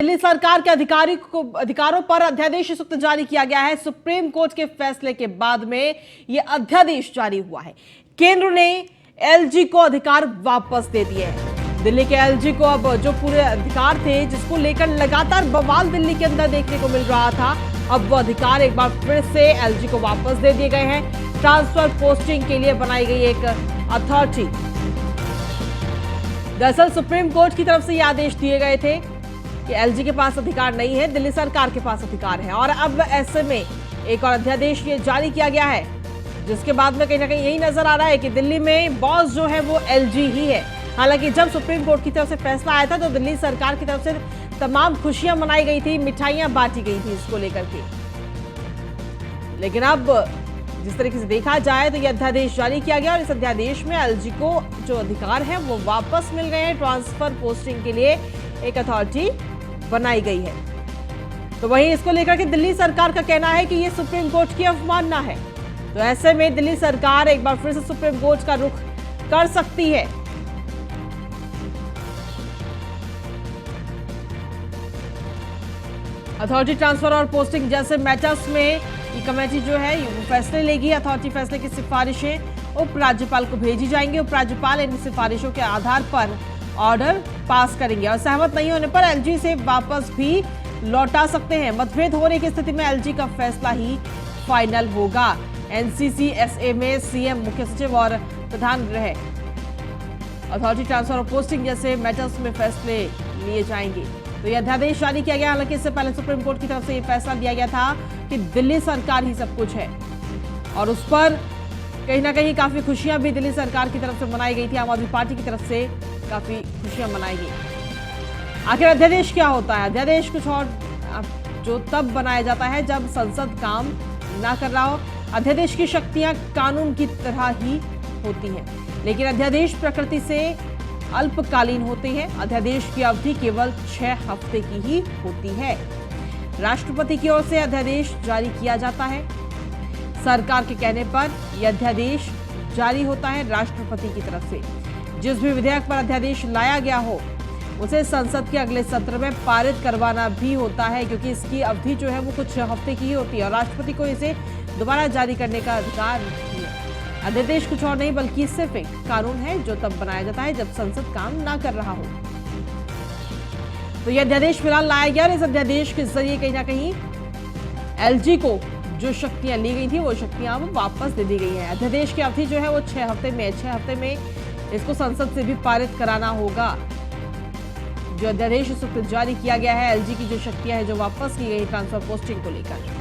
दिल्ली सरकार के अधिकारों पर अध्यादेश सूक्त जारी किया गया है। सुप्रीम कोर्ट के फैसले के बाद में यह अध्यादेश जारी हुआ है। केंद्र ने एलजी को अधिकार वापस दे दिए हैं। दिल्ली के एलजी को अब जो पूरे अधिकार थे, जिसको लेकर लगातार बवाल दिल्ली के अंदर देखने को मिल रहा था, अब वो अधिकार एक बार फिर से एलजी को वापस दे दिए गए हैं। ट्रांसफर पोस्टिंग के लिए बनाई गई एक अथॉरिटी। दरअसल सुप्रीम कोर्ट की तरफ से ये आदेश दिए गए थे कि एलजी के पास अधिकार नहीं है, दिल्ली सरकार के पास अधिकार है। और अब ऐसे में एक और अध्यादेश ये जारी किया गया है, जिसके बाद में कहीं ना कहीं यही नजर आ रहा है कि दिल्ली में बॉस जो है वो एलजी ही है। हालांकि जब सुप्रीम कोर्ट की तरफ से फैसला आया था तो दिल्ली सरकार की तरफ से तमाम खुशियां मनाई गई थी, मिठाइयां बांटी गई थी इसको लेकर के। लेकिन अब जिस तरीके से देखा जाए तो यह अध्यादेश जारी किया गया और इस अध्यादेश में एलजी को जो अधिकार है वो वापस मिल गए हैं। ट्रांसफर पोस्टिंग के लिए एक अथॉरिटी बनाई गई है। तो वहीं इसको लेकर के दिल्ली सरकार का कहना है कि यह सुप्रीम कोर्ट की अवमानना है। तो ऐसे में दिल्ली सरकार एक बार फिर से सुप्रीम कोर्ट का रुख कर सकती है। अथॉरिटी ट्रांसफर और पोस्टिंग जैसे मैटर्स में ये कमेटी जो है वो फैसले लेगी। अथॉरिटी फैसले की सिफारिशें उपराज्यपाल को भेजी जाएंगी। उपराज्यपाल इन सिफारिशों के आधार पर ऑर्डर पास करेंगे और सहमत नहीं होने पर एलजी से वापस भी लौटा सकते हैं। मतभेद होने की स्थिति में एलजी का फैसला ही फाइनल होगा। एनसीसीएसए में सीएम, मुख्य सचिव और प्रधान गृह अथॉरिटी ट्रांसफर और पोस्टिंग जैसे मैटर्स में फैसले लिए जाएंगे। तो यह अध्यादेश जारी किया गया। हालांकि इससे पहले सुप्रीम कोर्ट की तरफ से यह फैसला दिया गया था कि दिल्ली सरकार ही सब कुछ है और उस पर कहीं ना कहीं काफी खुशियां भी दिल्ली सरकार की तरफ से मनाई गई थी। आम आदमी पार्टी की तरफ से काफी खुशियां मनाई गई। आखिर अध्यादेश क्या होता है? अध्यादेश कुछ और जो तब बनाया जाता है जब संसद काम ना कर रहा हो। अध्यादेश की शक्तियां कानून की तरह ही होती हैं, लेकिन अध्यादेश प्रकृति से अल्पकालीन होते हैं। अध्यादेश की अवधि केवल 6 हफ्ते की ही होती है। राष्ट्रपति की ओर से अध्यादेश जारी किया जाता है। सरकार के कहने पर यह अध्यादेश जारी होता है राष्ट्रपति की तरफ से। जिस भी विधेयक पर अध्यादेश लाया गया हो उसे संसद के अगले सत्र में पारित करवाना भी होता है, क्योंकि इसकी अवधि जो है वो कुछ हफ्ते की ही होती है और राष्ट्रपति को इसे दोबारा जारी करने का अधिकार नहीं है। अध्यादेश कुछ और नहीं बल्कि सिर्फ एक कानून है जो तब बनाया जाता है जब संसद काम ना कर रहा हो। तो यह अध्यादेश फिलहाल लाया गया और इस अध्यादेश के जरिए कहीं ना कहीं एलजी को जो शक्तियां ली गई थी वो शक्तियां अब वापस दे दी गई है। अध्यादेश की अवधि जो है वो 6 हफ्ते में 6 हफ्ते में इसको संसद से भी पारित कराना होगा। जो अध्यादेश जारी किया गया है एलजी की जो शक्तियां हैं जो वापस की गई ट्रांसफर पोस्टिंग को लेकर।